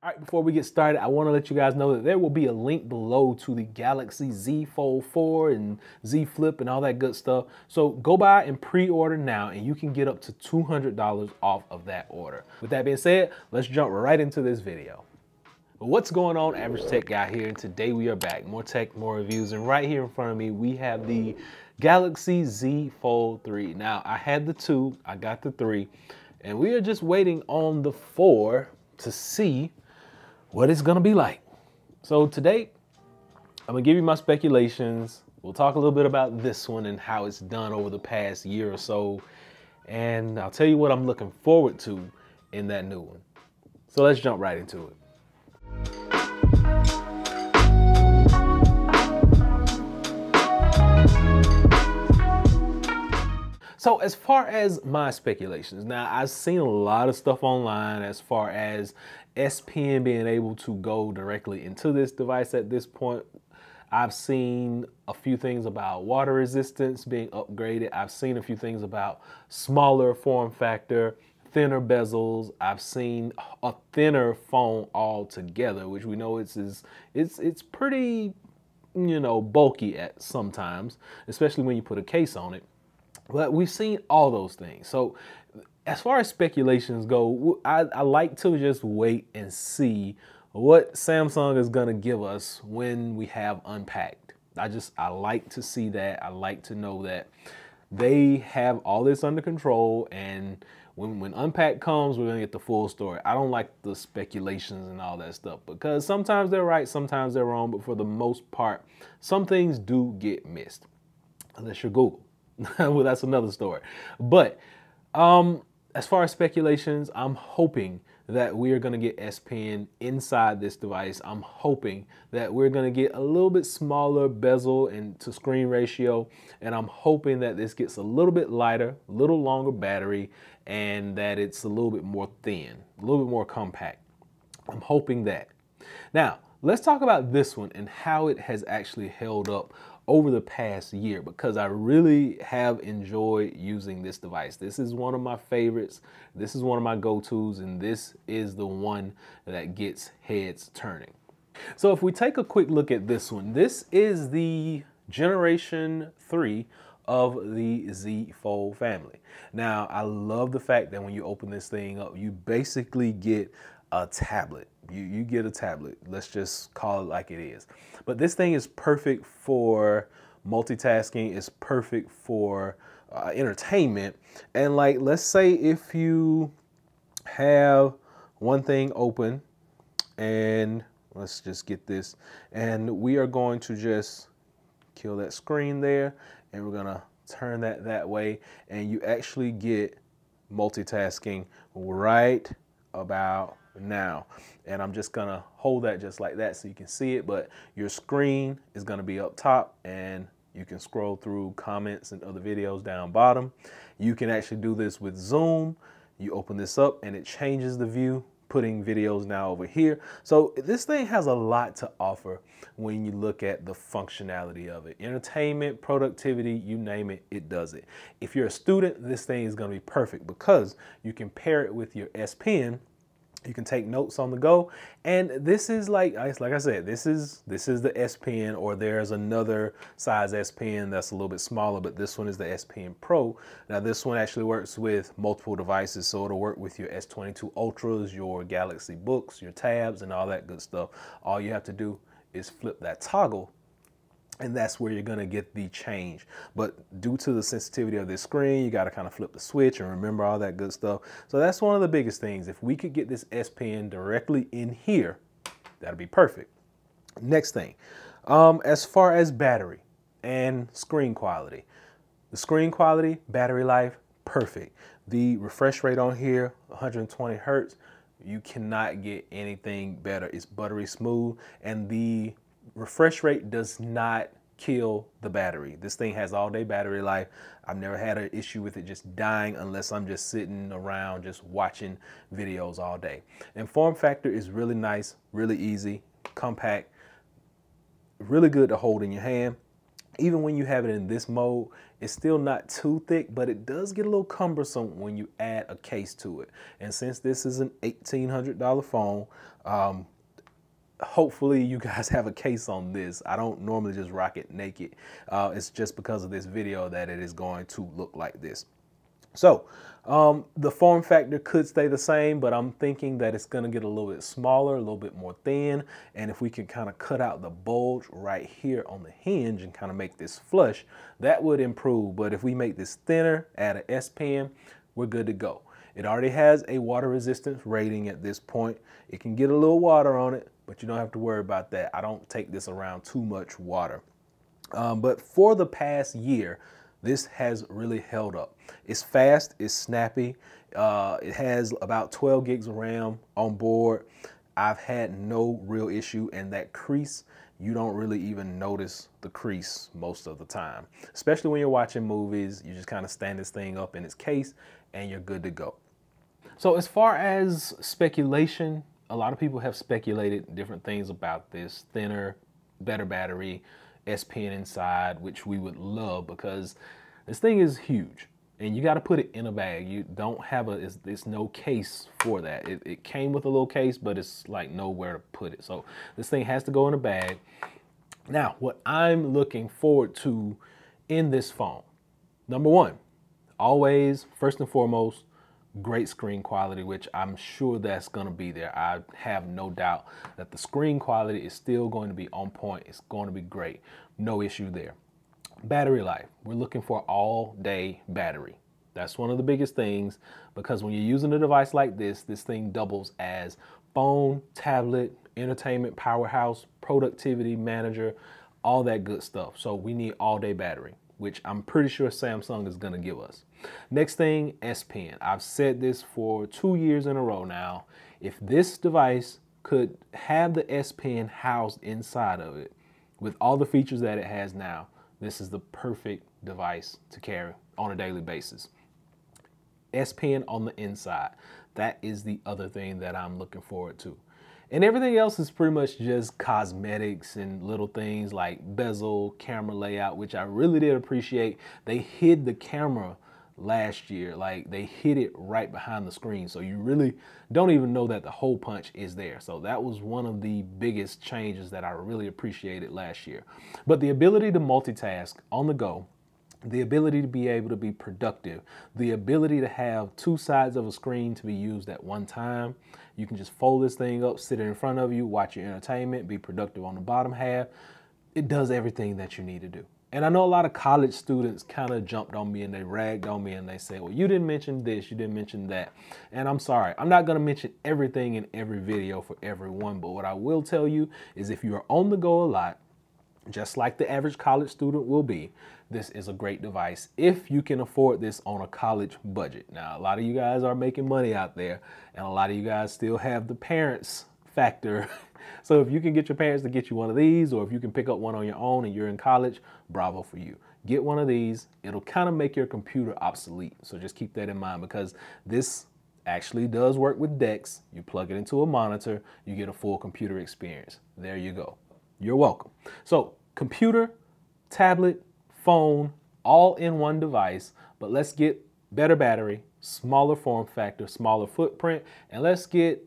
All right, before we get started, I want to let you guys know that there will be a link below to the Galaxy Z Fold4 and Z Flip and all that good stuff. So go by and pre-order now and you can get up to $200 off of that order. With that being said, let's jump right into this video. What's going on, Average Tech Guy here, and today we are back. More tech, more reviews, and right here in front of me, we have the Galaxy Z Fold 3. Now, I had the 2, I got the 3, and we are just waiting on the 4 to see what it's gonna be like. So today, I'm gonna give you my speculations. We'll talk a little bit about this one and how it's done over the past year or so, and I'll tell you what I'm looking forward to in that new one. So let's jump right into it. So as far as my speculations, now I've seen a lot of stuff online as far as S Pen being able to go directly into this device at this point. I've seen a few things about water resistance being upgraded. I've seen a few things about smaller form factor, thinner bezels. I've seen a thinner phone altogether, which we know it's pretty, you know, bulky at sometimes, especially when you put a case on it. But we've seen all those things. So as far as speculations go, I like to just wait and see what Samsung is gonna give us when we have unpacked. I like to see that. I like to know that they have all this under control, and when unpacked comes, we're gonna get the full story. I don't like the speculations and all that stuff because sometimes they're right, sometimes they're wrong, but for the most part, some things do get missed, unless you're Google. Well, that's another story. But as far as speculations, I'm hoping that we are going to get S Pen inside this device. I'm hoping that we're going to get a little bit smaller bezel and to screen ratio, and I'm hoping that this gets a little bit lighter, a little longer battery, and that it's a little bit more thin, a little bit more compact. I'm hoping that. Now, let's talk about this one and how it has actually held up over the past year, because I really have enjoyed using this device. This is one of my favorites. This is one of my go-tos, and this is the one that gets heads turning. So if we take a quick look at this one, this is the Generation 3 of the Z Fold family. Now, I love the fact that when you open this thing up, you basically get a tablet. You get a tablet. Let's just call it like it is. But this thing is perfect for multitasking. It's perfect for entertainment. And like, let's say if you have one thing open, and let's just get this, and we are going to just kill that screen there, and we're gonna turn that way, and you actually get multitasking right about now. And I'm just gonna hold that just like that so you can see it, but your screen is gonna be up top and you can scroll through comments and other videos down bottom. You can actually do this with Zoom. You open this up and it changes the view, putting videos now over here. So this thing has a lot to offer when you look at the functionality of it. Entertainment, productivity, you name it, it does it. If you're a student, this thing is gonna be perfect because you can pair it with your S Pen. You can take notes on the go, and this is like I said, this is the S Pen, or there's another size S Pen that's a little bit smaller, but this one is the S Pen Pro. Now this one actually works with multiple devices, so it'll work with your S22 Ultras, your Galaxy Books, your tabs, and all that good stuff. All you have to do is flip that toggle, and that's where you're gonna get the change. But due to the sensitivity of this screen, you gotta kind of flip the switch and remember all that good stuff. So that's one of the biggest things. If we could get this S Pen directly in here, that'd be perfect. Next thing, as far as battery and screen quality, the screen quality, battery life, perfect. The refresh rate on here, 120 Hertz, you cannot get anything better. It's buttery smooth, and the refresh rate does not kill the battery. This thing has all day battery life. I've never had an issue with it just dying unless I'm just sitting around just watching videos all day. And form factor is really nice, really easy, compact, really good to hold in your hand. Even when you have it in this mode, it's still not too thick, but it does get a little cumbersome when you add a case to it. And since this is an $1,800 phone, hopefully you guys have a case on this. I don't normally just rock it naked. It's just because of this video that it is going to look like this. So the form factor could stay the same, but I'm thinking that it's going to get a little bit smaller, a little bit more thin. And if we can kind of cut out the bulge right here on the hinge and kind of make this flush, that would improve. But if we make this thinner, add an S Pen, we're good to go. It already has a water resistance rating at this point. It can get a little water on it, but you don't have to worry about that. I don't take this around too much water. But for the past year, this has really held up. It's fast, it's snappy. It has about 12 gigs of RAM on board. I've had no real issue, and that crease, you don't really even notice the crease most of the time. Especially when you're watching movies, you just kind of stand this thing up in its case and you're good to go. So as far as speculation, a lot of people have speculated different things about this. Thinner, better battery, S Pen inside, which we would love because this thing is huge and you got to put it in a bag. You don't have it's no case for that. It came with a little case, but it's like nowhere to put it. So this thing has to go in a bag. Now, what I'm looking forward to in this phone, number one, always, first and foremost, great screen quality, which I'm sure that's going to be there. I have no doubt that the screen quality is still going to be on point. It's going to be great. No issue there. Battery life. We're looking for all-day battery. That's one of the biggest things because when you're using a device like this, this thing doubles as phone, tablet, entertainment powerhouse, productivity manager, all that good stuff. So we need all-day battery, which I'm pretty sure Samsung is going to give us. Next thing, S Pen. I've said this for 2 years in a row now. If this device could have the S Pen housed inside of it with all the features that it has now, this is the perfect device to carry on a daily basis. S Pen on the inside. That is the other thing that I'm looking forward to. And everything else is pretty much just cosmetics and little things like bezel, camera layout, which I really did appreciate. They hid the camera last year, like they hid it right behind the screen. So you really don't even know that the hole punch is there. So that was one of the biggest changes that I really appreciated last year. But the ability to multitask on the go, the ability to be able to be productive, the ability to have two sides of a screen to be used at one time. You can just fold this thing up, sit it in front of you, watch your entertainment, be productive on the bottom half. It does everything that you need to do. And I know a lot of college students kind of jumped on me and they ragged on me and they say, well, you didn't mention this, you didn't mention that. And I'm sorry, I'm not going to mention everything in every video for everyone. But what I will tell you is if you are on the go a lot, just like the average college student will be, this is a great device if you can afford this on a college budget. Now, a lot of you guys are making money out there and a lot of you guys still have the parents factor. So if you can get your parents to get you one of these, or if you can pick up one on your own and you're in college, bravo for you. Get one of these. It'll kind of make your computer obsolete. So just keep that in mind because this actually does work with DeX. You plug it into a monitor, you get a full computer experience. There you go. You're welcome. So computer, tablet, phone, all in one device, but let's get better battery, smaller form factor, smaller footprint, and let's get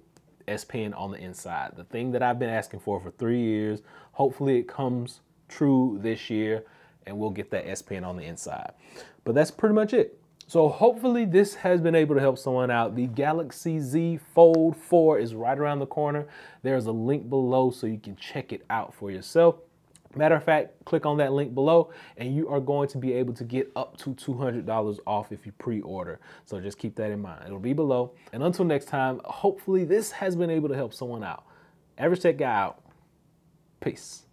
S Pen on the inside. The thing that I've been asking for 3 years. Hopefully it comes true this year and we'll get that S Pen on the inside. But that's pretty much it. So hopefully this has been able to help someone out. The Galaxy Z Fold 4 is right around the corner. There's a link below so you can check it out for yourself. Matter of fact, click on that link below and you are going to be able to get up to $200 off if you pre-order. So just keep that in mind. It'll be below. And until next time, hopefully this has been able to help someone out. Average Tech Guy out. Peace.